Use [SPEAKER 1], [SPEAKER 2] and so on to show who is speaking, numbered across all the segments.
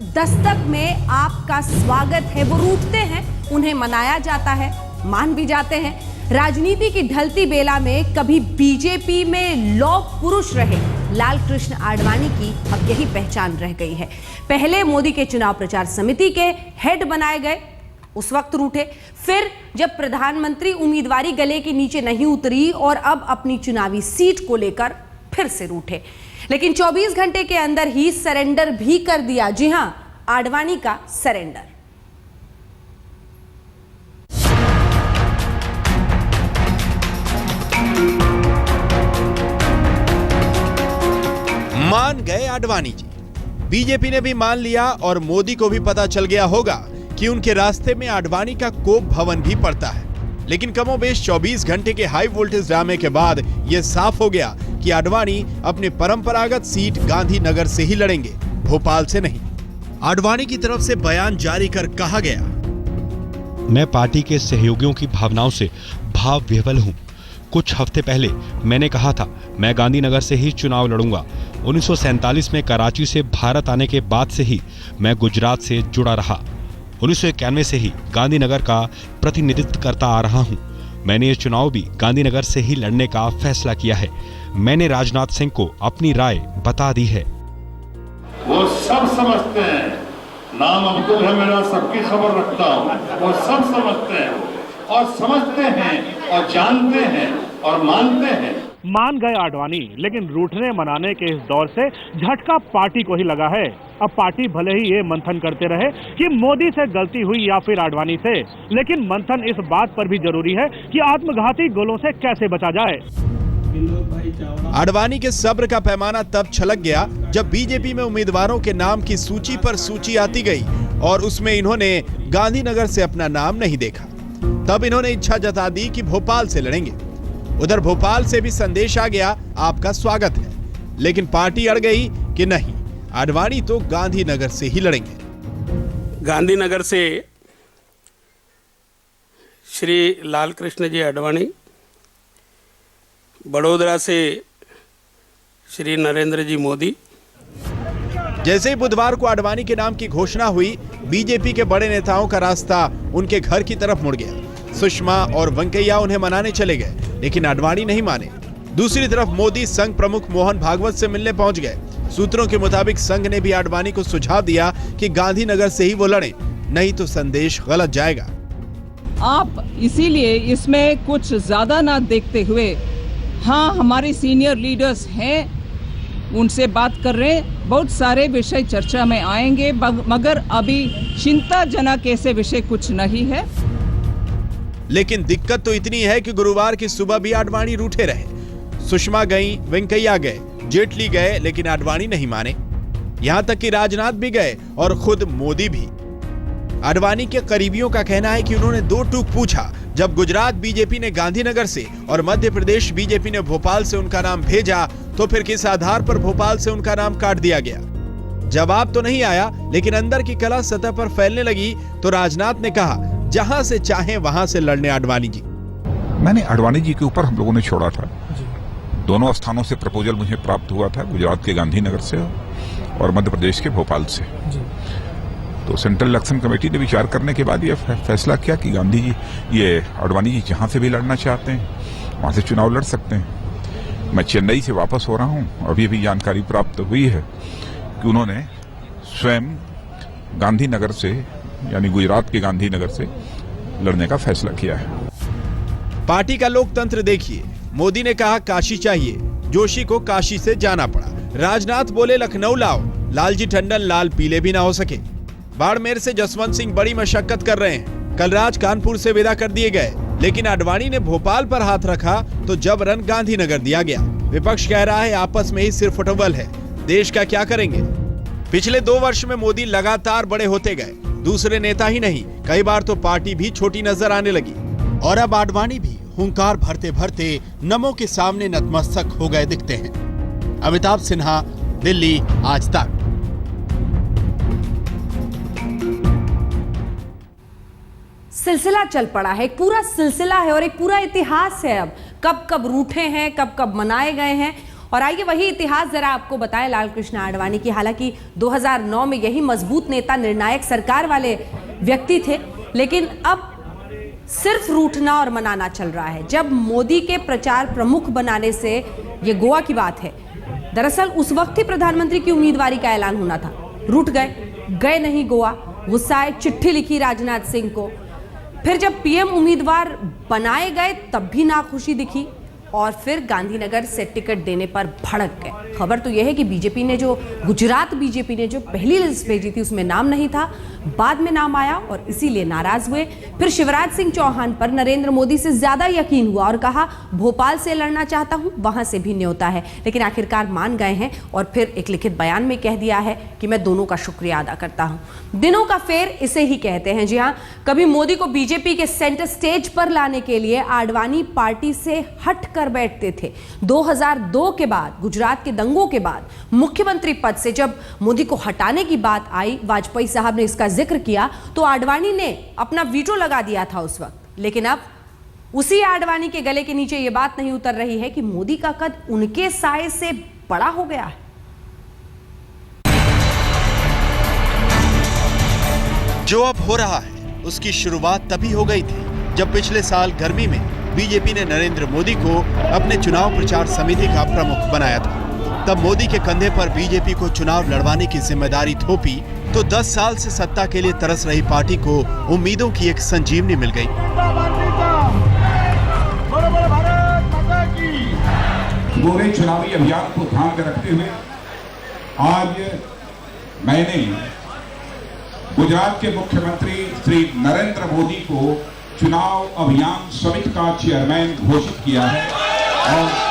[SPEAKER 1] दस्तक में आपका स्वागत है वो रूठते हैं, उन्हें मनाया जाता है, मान भी जाते हैं। राजनीति की ढलती बेला में कभी बीजेपी में लौह पुरुष रहे लाल कृष्ण आडवाणी की अब यही पहचान रह गई है। पहले मोदी के चुनाव प्रचार समिति के हेड बनाए गए, उस वक्त रूठे, फिर जब प्रधानमंत्री उम्मीदवारी गले के नीचे नहीं उतरी और अब अपनी चुनावी सीट को लेकर फिर से रूठे, लेकिन 24 घंटे के अंदर ही सरेंडर भी कर दिया। जी हां, आडवाणी का सरेंडर।
[SPEAKER 2] मान गए आडवाणी जी। बीजेपी ने भी मान लिया और मोदी को भी पता चल गया होगा कि उनके रास्ते में आडवाणी का कोप भवन भी पड़ता है। लेकिन कमोबेश 24 घंटे के हाई वोल्टेज ड्रामे के बाद यह साफ हो गया कि आडवाणी अपने परंपरागत सीट गांधीनगर से ही लड़ेंगे, भोपाल से नहीं। आडवाणी की तरफ से बयान जारी कर कहा गया,
[SPEAKER 3] मैं पार्टी के सहयोगियों की भावनाओं से भाव विह्वल हूं। कुछ हफ्ते पहले मैंने कहा था मैं गांधीनगर से ही चुनाव लड़ूंगा। 1947 में कराची से भारत आने के बाद से ही मैं गुजरात से जुड़ा रहा। 1991 से ही गांधीनगर का प्रतिनिधित्व करता आ रहा हूं। मैंने ये चुनाव भी गांधीनगर से ही लड़ने का फैसला किया है। मैंने राजनाथ सिंह को अपनी राय बता दी है।
[SPEAKER 4] वो सब समझते हैं, नाम अब्दुल है मेरा, सबकी खबर रखता हूँ। वो सब समझते हैं और समझते हैं और जानते हैं और मानते हैं।
[SPEAKER 5] मान गए आडवाणी, लेकिन रूठने मनाने के इस दौर से झटका पार्टी को ही लगा है। अब पार्टी भले ही ये मंथन करते रहे कि मोदी से गलती हुई या फिर आडवाणी से, लेकिन मंथन इस बात पर भी जरूरी है कि आत्मघाती गोलों से कैसे बचा जाए।
[SPEAKER 2] आडवाणी के सब्र का पैमाना तब छलक गया जब बीजेपी में उम्मीदवारों के नाम की सूची पर सूची आती गई और उसमें इन्होंने गांधीनगर से अपना नाम नहीं देखा। तब इन्होंने इच्छा जता दी कि भोपाल से लड़ेंगे। उधर भोपाल से भी संदेश आ गया, आपका स्वागत है, लेकिन पार्टी अड़ गई कि नहीं, आडवाणी तो गांधीनगर से ही लड़ेंगे।
[SPEAKER 6] गांधीनगर से श्री लाल कृष्ण जी आडवाणी, बड़ोदरा से श्री नरेंद्र जी मोदी।
[SPEAKER 2] जैसे ही बुधवार को आडवाणी के नाम की घोषणा हुई, बीजेपी के बड़े नेताओं का रास्ता उनके घर की तरफ मुड़ गया। सुषमा और वेंकैया उन्हें मनाने चले गए, लेकिन आडवाणी नहीं माने। दूसरी तरफ मोदी संघ प्रमुख मोहन भागवत से मिलने पहुंच गए। सूत्रों के मुताबिक संघ ने भी आडवाणी को सुझाव दिया कि गांधीनगर से ही वो लड़ें, नहीं तो संदेश गलत जाएगा।
[SPEAKER 7] आप इसीलिए इसमें कुछ ज्यादा ना देखते हुए, हाँ हमारे सीनियर लीडर्स हैं, उनसे बात कर रहे हैं। बहुत सारे विषय चर्चा में आएंगे, मगर अभी चिंताजनक ऐसे विषय कुछ नहीं है।
[SPEAKER 2] लेकिन दिक्कत तो इतनी है कि गुरुवार की सुबह भी आडवाणी रूठे रहे। सुषमा गई, वेंकैया गए, जेटली गए, लेकिन आडवाणी नहीं माने। यहां तक कि राजनाथ भी गए और खुद मोदी भी। आडवाणी के करीबियों का कहना है कि उन्होंने दो टूक पूछा जब गुजरात बीजेपी ने गांधीनगर से और मध्य प्रदेश बीजेपी ने भोपाल से उनका नाम भेजा, तो फिर किस आधार पर भोपाल से उनका नाम काट दिया गया। जवाब तो नहीं आया, लेकिन अंदर की कला सतह पर फैलने लगी। तो राजनाथ ने कहा, जहां से चाहे वहां से लड़ने आडवाणी जी।
[SPEAKER 8] मैंने आडवाणी जी के ऊपर हम लोगों ने छोड़ा था। दोनों स्थानों से प्रपोजल मुझे प्राप्त हुआ था, गुजरात के गांधीनगर से और मध्य प्रदेश के भोपाल से। तो सेंट्रल इलेक्शन कमेटी ने विचार करने के बाद यह फैसला किया कि गांधी जी, ये आडवाणी जी जहां से भी लड़ना चाहते हैं वहां से चुनाव लड़ सकते हैं। मैं चेन्नई से वापस हो रहा हूं, अभी भी जानकारी प्राप्त हुई है कि उन्होंने स्वयं गांधीनगर से, यानी गुजरात के गांधीनगर से लड़ने का फैसला किया है।
[SPEAKER 2] पार्टी का लोकतंत्र देखिए। मोदी ने कहा काशी चाहिए, जोशी को काशी से जाना पड़ा। राजनाथ बोले लखनऊ लाओ, लालजी टंडन लाल पीले भी ना हो सके। बाड़मेर से जसवंत सिंह बड़ी मशक्कत कर रहे हैं। कलराज कानपुर से विदा कर दिए गए, लेकिन आडवाणी ने भोपाल पर हाथ रखा तो जबरन गांधीनगर दिया गया। विपक्ष कह रहा है आपस में ही सिर्फ फुटबॉल है, देश का क्या करेंगे। पिछले 2 वर्ष में मोदी लगातार बड़े होते गए। दूसरे नेता ही नहीं, कई बार तो पार्टी भी छोटी नजर आने लगी। और अब आडवाणी भी हुंकार भरते भरते नमो के सामने नतमस्तक हो गए दिखते हैं। अमिताभ सिन्हा, दिल्ली, आज तक।
[SPEAKER 1] सिलसिला चल पड़ा है, एक पूरा सिलसिला है और एक पूरा इतिहास है। अब कब कब रूठे हैं, कब कब मनाए गए हैं, और आइए वही इतिहास जरा आपको बताएं लाल कृष्ण आडवाणी की। हालांकि 2009 में यही मजबूत नेता, निर्णायक सरकार वाले व्यक्ति थे, लेकिन अब सिर्फ रूठना और मनाना चल रहा है। जब मोदी के प्रचार प्रमुख बनाने से, ये गोवा की बात है, दरअसल उस वक्त ही प्रधानमंत्री की उम्मीदवारी का ऐलान होना था। रूठ गए नहीं गोवा, गुस्साए, चिट्ठी लिखी राजनाथ सिंह को। फिर जब पीएम उम्मीदवार बनाए गए तब भी नाखुशी दिखी और फिर गांधीनगर से टिकट देने पर भड़क गए। खबर तो यह है कि गुजरात बीजेपी ने जो पहली लिस्ट भेजी थी उसमें नाम नहीं था, बाद में नाम आया और इसीलिए नाराज हुए। फिर शिवराज सिंह चौहान पर नरेंद्र मोदी से ज्यादा यकीन हुआ और कहा भोपाल से लड़ना चाहता हूं, वहां से भी न्योता है। लेकिन आखिरकार मान गए हैं और फिर एक लिखित बयान में कह दिया है कि मैं दोनों का शुक्रिया अदा करता हूं। दिनों का फेर इसे ही कहते हैं। जी हां, कभी मोदी को बीजेपी के सेंटर स्टेज पर लाने के लिए आडवाणी पार्टी से हट कर बैठते थे। 2002 के बाद, गुजरात के दंगों के बाद मुख्यमंत्री पद से जब मोदी को हटाने की बात आई, वाजपेयी साहब ने इसका जिक्र किया, तो आडवाणी ने अपना वीटो लगा दिया था उस वक्त। लेकिन अब उसी आडवाणी के गले के नीचे यह बात नहीं उतर रही है कि मोदी का कद उनके साए से बड़ा हो गया है।
[SPEAKER 2] जो अब हो रहा है उसकी शुरुआत तभी हो गई थी जब पिछले साल गर्मी में बीजेपी ने नरेंद्र मोदी को अपने चुनाव प्रचार समिति का प्रमुख बनाया था। तब मोदी के कंधे पर बीजेपी को चुनाव लड़वाने की जिम्मेदारी थोपी तो 10 साल से सत्ता के लिए तरस रही पार्टी को उम्मीदों की एक संजीवनी मिल गई।
[SPEAKER 8] पूरे चुनावी अभियान को ध्यान में रखते हुए आज मैंने गुजरात के मुख्यमंत्री श्री नरेंद्र मोदी को चुनाव अभियान समिति का चेयरमैन घोषित किया है। और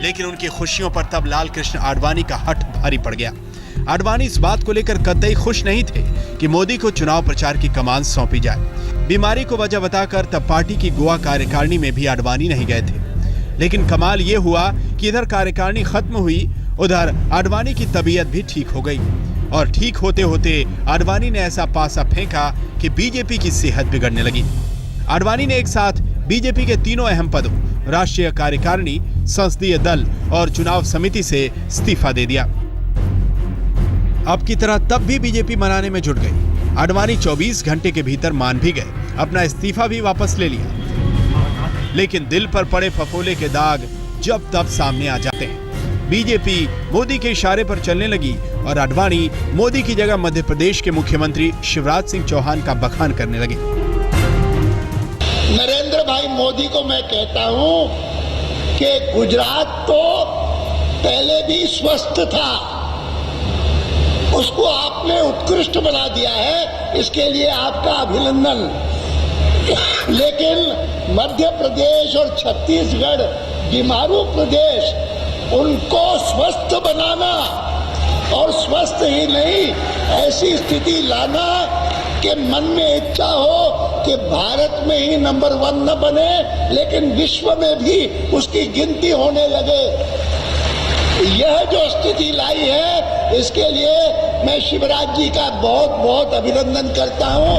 [SPEAKER 2] लेकिन उनकी खुशियों पर तब लाल कृष्ण आडवाणी का हठ भारी पड़ गया। आडवाणी इस बात को लेकर कतई खुश नहीं थे कि मोदी को चुनाव प्रचार की कमान सौंपी जाए। बीमारी को वजह बताकर तब पार्टी की गोवा कार्यकारिणी में भी आडवाणी नहीं गए थे। लेकिन कमाल ये हुआ कि इधर कार्यकारिणी खत्म हुई, उधर आडवाणी की तबीयत भी ठीक हो गई। और ठीक होते होते आडवाणी ने ऐसा पासा फेंका कि बीजेपी की सेहत बिगड़ने लगी। आडवाणी ने एक साथ बीजेपी के तीनों अहम पदों, राष्ट्रीय कार्यकारिणी, संसदीय दल और चुनाव समिति से इस्तीफा दे दिया। अब की तरह तब भी बीजेपी मनाने में जुट गई। आडवाणी 24 घंटे के भीतर मान भी गए, अपना इस्तीफा भी वापस ले लिया। लेकिन दिल पर पड़े फफोले के दाग जब तब सामने आ जाते हैं। बीजेपी मोदी के इशारे पर चलने लगी और आडवाणी मोदी की जगह मध्य प्रदेश के मुख्यमंत्री शिवराज सिंह चौहान का बखान करने लगे।
[SPEAKER 9] नरेंद्र भाई मोदी को मैं कहता हूं कि गुजरात तो पहले भी स्वस्थ था, उसको आपने उत्कृष्ट बना दिया है, इसके लिए आपका अभिनंदन। लेकिन मध्य प्रदेश और छत्तीसगढ़ बीमारू प्रदेश, उनको स्वस्थ बनाना और स्वस्थ ही नहीं ऐसी स्थिति लाना कि मन में इच्छा हो कि भारत में ही नंबर 1 न बने लेकिन विश्व में भी उसकी गिनती होने लगे। यह जो स्थिति लाई है, इसके लिए मैं शिवराज जी का बहुत बहुत अभिनंदन करता हूं।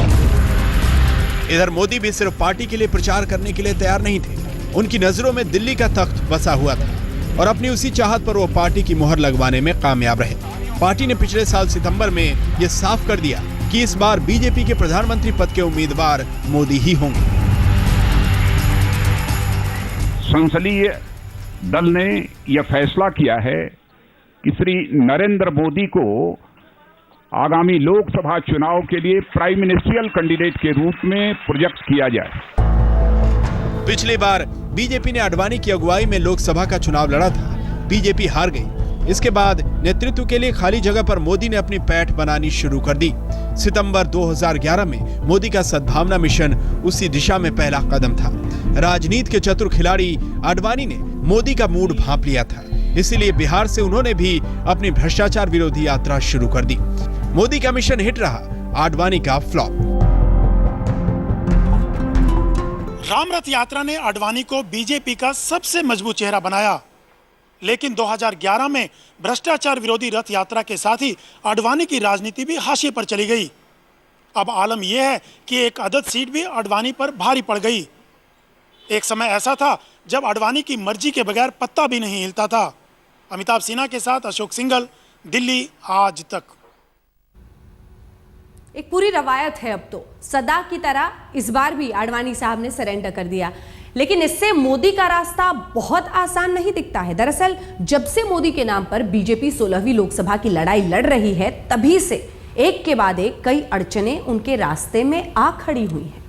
[SPEAKER 2] इधर मोदी भी सिर्फ पार्टी के लिए प्रचार करने के लिए तैयार नहीं थे। उनकी नजरों में दिल्ली का तख्त बसा हुआ था और अपनी उसी चाहत पर वो पार्टी की मुहर लगवाने में कामयाब रहे। पार्टी ने पिछले साल सितंबर में ये साफ कर दिया कि इस बार बीजेपी के प्रधानमंत्री पद के उम्मीदवार मोदी ही होंगे।
[SPEAKER 10] संसदीय दल ने यह फैसला किया है कि श्री नरेंद्र मोदी को आगामी लोकसभा चुनाव के लिए प्राइम मिनिस्ट्रियल कैंडिडेट के रूप में प्रोजेक्ट किया जाए।
[SPEAKER 2] पिछली बार बीजेपी ने आडवाणी की अगुवाई में लोकसभा का चुनाव लड़ा था, बीजेपी हार गई। इसके बाद नेतृत्व के लिए खाली जगह पर मोदी ने अपनी पैठ बनानी शुरू कर दी। सितंबर 2011 में मोदी का सद्भावना मिशन उसी दिशा में पहला कदम था। राजनीति के चतुर खिलाड़ी आडवाणी ने मोदी का मूड भांप लिया था, इसीलिए बिहार से उन्होंने भी अपनी भ्रष्टाचार विरोधी यात्रा शुरू कर दी। मोदी का मिशन हिट रहा, आडवाणी का फ्लॉप।
[SPEAKER 11] राम रथ यात्रा ने आडवाणी को बीजेपी का सबसे मजबूत चेहरा बनाया, लेकिन 2011 में भ्रष्टाचार विरोधी रथ यात्रा के साथ ही आडवाणी की राजनीति भी हाशिए पर चली गई। अब आलम यह है कि एक अदद सीट भी आडवाणी पर भारी पड़ गई। एक समय ऐसा था जब आडवाणी की मर्जी के बगैर पत्ता भी नहीं हिलता था। अमिताभ सिन्हा के साथ अशोक सिंघल, दिल्ली आज तक।
[SPEAKER 1] एक पूरी रवायत है अब तो, सदा की तरह इस बार भी आडवाणी साहब ने सरेंडर कर दिया, लेकिन इससे मोदी का रास्ता बहुत आसान नहीं दिखता है। दरअसल जब से मोदी के नाम पर बीजेपी 16वीं लोकसभा की लड़ाई लड़ रही है, तभी से एक के बाद एक कई अड़चनें उनके रास्ते में आ खड़ी हुई हैं।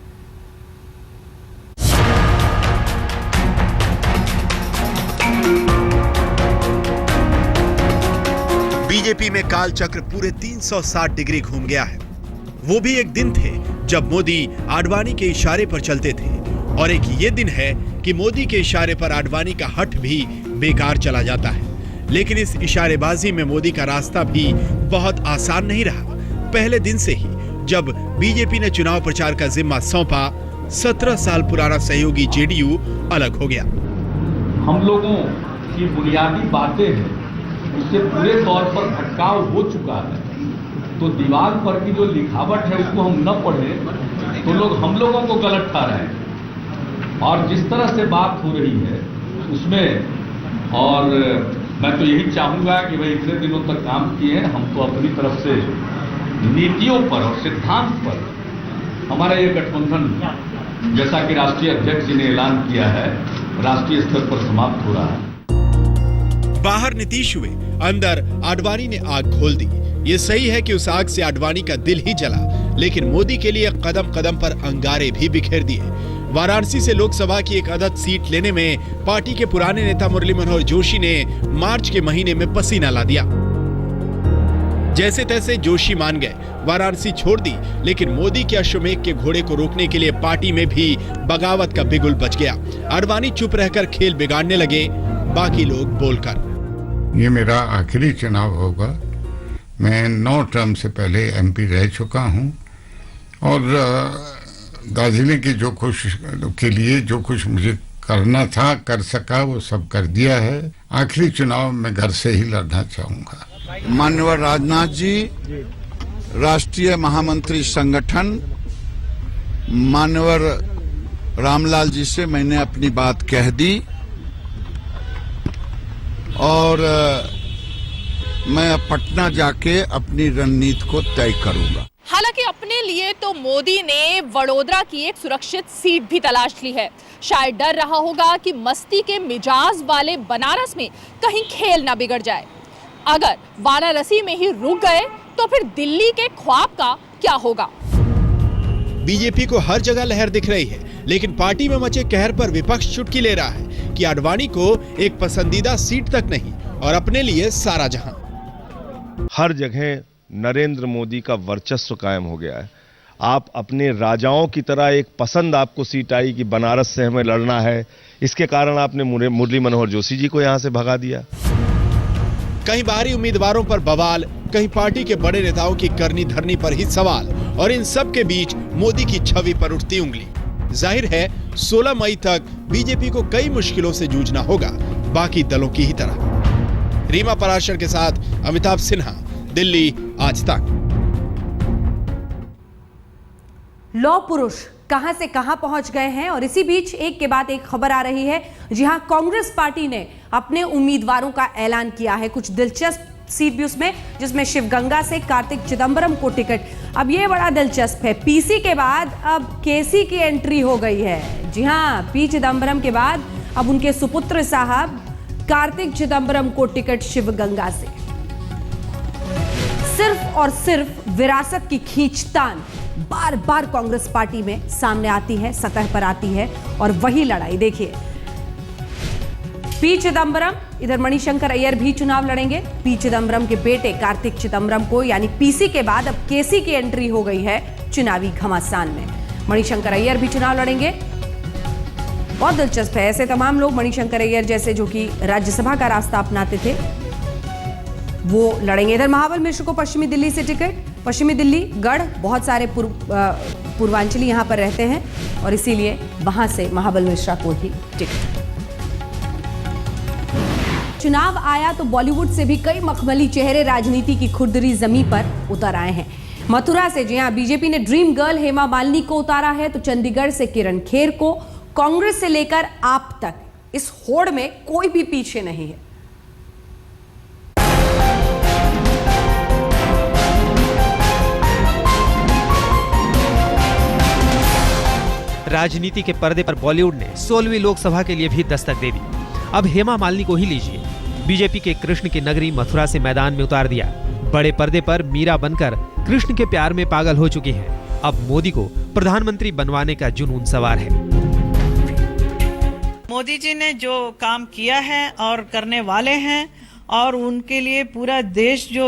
[SPEAKER 2] बीजेपी में काल चक्र पूरे 360 डिग्री घूम गया है। वो भी एक दिन थे जब मोदी आडवाणी के इशारे पर चलते थे, और एक ये दिन है कि मोदी के इशारे पर आडवाणी का हठ भी बेकार चला जाता है। लेकिन इस इशारेबाजी में मोदी का रास्ता भी बहुत आसान नहीं रहा। पहले दिन से ही जब बीजेपी ने चुनाव प्रचार का जिम्मा सौंपा, 17 साल पुराना सहयोगी जेडीयू अलग हो गया।
[SPEAKER 12] हम लोगों की बुनियादी बातें हैं, उससे पूरे तौर पर भटकाव हो चुका है। तो दीवार पर की जो लिखावट है उसको हम न पढ़ें तो लोग हम लोगों को गलत ठा रहे हैं। और जिस तरह से बात हो रही है उसमें, और मैं तो यही चाहूँगा कि भाई इतने दिनों तक काम किए हैं, हम तो अपनी तरफ से नीतियों पर और सिद्धांत पर हमारा ये गठबंधन, जैसा कि राष्ट्रीय अध्यक्ष जी ने ऐलान किया है, राष्ट्रीय स्तर पर समाप्त हो रहा है।
[SPEAKER 2] बाहर नीतीश हुए, अंदर आडवाणी ने आग खोल दी। ये सही है कि उस आग से आडवाणी का दिल ही जला, लेकिन मोदी के लिए कदम कदम पर अंगारे भी बिखेर दिए। वाराणसी से लोकसभा की एक अदद सीट लेने में पार्टी के पुराने नेता मुरली मनोहर जोशी ने मार्च के महीने में पसीना ला दिया। जैसे तैसे जोशी मान गए, वाराणसी छोड़ दी, लेकिन मोदी के अश्वमेध के घोड़े को रोकने के लिए पार्टी में भी बगावत का बिगुल बच गया। आडवाणी चुप रहकर खेल बिगाड़ने लगे, बाकी लोग बोलकर।
[SPEAKER 13] ये मेरा आखिरी चुनाव होगा। मैं 9 टर्म से पहले एमपी रह चुका हूं, और दार्जिलिंग की जो कोशिश के लिए जो कुछ मुझे करना था, कर सका, वो सब कर दिया है। आखिरी चुनाव मैं घर से ही लड़ना चाहूंगा।
[SPEAKER 9] माननीय राजनाथ जी, राष्ट्रीय महामंत्री संगठन माननीय रामलाल जी से मैंने अपनी बात कह दी, और मैं पटना जाके अपनी रणनीति को तय करूंगा।
[SPEAKER 14] हालांकि अपने लिए तो मोदी ने वडोदरा की एक सुरक्षित सीट भी तलाश ली है। शायद डर रहा होगा कि मस्ती के मिजाज वाले बनारस में कहीं खेल ना बिगड़ जाए। अगर वाराणसी में ही रुक गए तो फिर दिल्ली के ख्वाब का क्या होगा?
[SPEAKER 2] बीजेपी को हर जगह लहर दिख रही है, लेकिन पार्टी में मचे कहर पर विपक्ष चुटकी ले रहा है कि आडवाणी को एक पसंदीदा सीट तक नहीं और अपने लिए सारा जहां।
[SPEAKER 15] हर जगह नरेंद्र मोदी का वर्चस्व कायम हो गया है। आप अपने राजाओं की तरह, एक पसंद आपको सीट आई कि बनारस से हमें लड़ना है, इसके कारण आपने मुरली मनोहर जोशी जी को यहां से भगा दिया।
[SPEAKER 2] कहीं बाहरी उम्मीदवारों पर बवाल, कहीं पार्टी के बड़े नेताओं की करनी धरनी पर ही सवाल, और इन सब के बीच मोदी की छवि पर उठती उंगली। जाहिर है 16 मई तक बीजेपी को कई मुश्किलों से जूझना होगा, बाकी दलों की ही तरह। रीमा पराशर के साथ अमिताभ सिन्हा, दिल्ली आज तक।
[SPEAKER 1] लौह पुरुष कहां से कहां पहुंच गए हैं, और इसी बीच एक के बाद एक खबर आ रही है। जी हां, कांग्रेस पार्टी ने अपने उम्मीदवारों का ऐलान किया है। कुछ दिलचस्प सीट भी उसमें, जिसमें शिवगंगा से कार्तिक चिदंबरम को टिकट। अब ये बड़ा दिलचस्प है, पीसी के बाद अब केसी की एंट्री हो गई है। जी हां, पी चिदंबरम के बाद अब उनके सुपुत्र साहब कार्तिक चिदंबरम को टिकट शिवगंगा से। सिर्फ और सिर्फ विरासत की खींचतान बार बार कांग्रेस पार्टी में सामने आती है, सतह पर आती है, और वही लड़ाई देखिए। पी चिदंबरम, इधर मणिशंकर अय्यर भी चुनाव लड़ेंगे। पी चिदंबरम के बेटे कार्तिक चिदंबरम को, यानी पीसी के बाद अब केसी की एंट्री हो गई है चुनावी घमासान में। मणिशंकर अय्यर भी चुनाव लड़ेंगे। बहुत दिलचस्प है, ऐसे तमाम लोग, मणिशंकर अय्यर जैसे जो कि राज्यसभा का रास्ता अपनाते थे, वो लड़ेंगे। इधर महाबल मिश्र को पश्चिमी दिल्ली से टिकट। पश्चिमी दिल्ली गढ़, बहुत सारे पूर्वांचली यहां पर रहते हैं, और इसीलिए वहां से महाबल मिश्रा को ही टिकट। चुनाव आया तो बॉलीवुड से भी कई मखमली चेहरे राजनीति की खुरदरी जमीन पर उतर आए हैं। मथुरा से, जी हां, बीजेपी ने ड्रीम गर्ल हेमा मालिनी को उतारा है, तो चंडीगढ़ से किरण खेर को, कांग्रेस से लेकर आप तक इस होड़ में कोई भी पीछे नहीं है।
[SPEAKER 16] राजनीति के पर्दे पर बॉलीवुड ने 16वीं लोकसभा के लिए भी दस्तक दे दी। अब हेमा मालिनी को ही लीजिए, बीजेपी के कृष्ण की नगरी मथुरा से मैदान में उतार दिया। बड़े पर्दे पर मीरा बनकर कृष्ण के प्यार में पागल हो चुकी हैं। अब मोदी को प्रधानमंत्री बनवाने का जुनून सवार है।
[SPEAKER 17] मोदी जी ने जो काम किया है और करने वाले हैं, और उनके लिए पूरा देश जो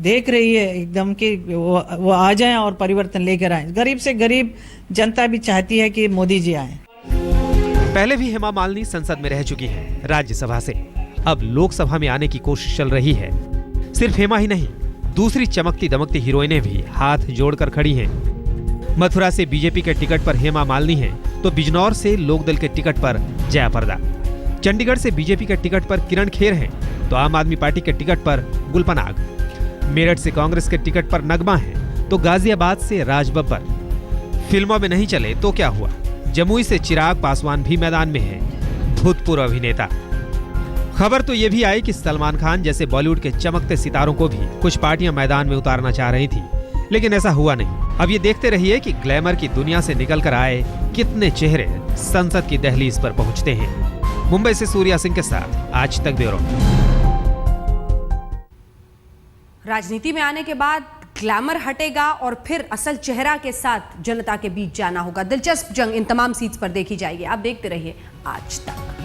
[SPEAKER 17] देख रही है एकदम कि वो आ जाएं और परिवर्तन लेकर आए। गरीब से गरीब जनता भी चाहती है कि मोदी जी आए।
[SPEAKER 16] पहले भी हेमा मालिनी संसद में रह चुकी हैं राज्यसभा से, अब लोकसभा में आने की कोशिश चल रही है। सिर्फ हेमा ही नहीं, दूसरी चमकती दमकती हीरोइनें भी हाथ जोड़कर खड़ी हैं। मथुरा से बीजेपी के टिकट पर हेमा मालिनी है, तो बिजनौर से लोकदल के टिकट पर जया प्रदा, चंडीगढ़ से बीजेपी के टिकट पर किरण खेर हैं, तो आम आदमी पार्टी के टिकट पर गुलपनाग, मेरठ से कांग्रेस के टिकट पर नगमा है, तो गाजियाबाद से राज बब्बर। फिल्मों में नहीं चले तो क्या हुआ, जमुई से चिराग पासवान भी मैदान में है, भूतपूर्व अभिनेता। खबर तो यह भी आई कि सलमान खान जैसे बॉलीवुड के चमकते सितारों को भी कुछ पार्टियां मैदान में उतारना चाह रही थी, लेकिन ऐसा हुआ नहीं। अब ये देखते रहिए कि ग्लैमर की दुनिया से निकलकर आए कितने चेहरे संसद की दहलीज पर पहुंचते हैं। मुंबई से सूर्या सिंह के साथ आज तक ब्यूरो।
[SPEAKER 1] राजनीति में आने के बाद ग्लैमर हटेगा और फिर असल चेहरा के साथ जनता के बीच जाना होगा। दिलचस्प जंग इन तमाम सीट्स पर देखी जाएगी। आप देखते रहिए आज तक।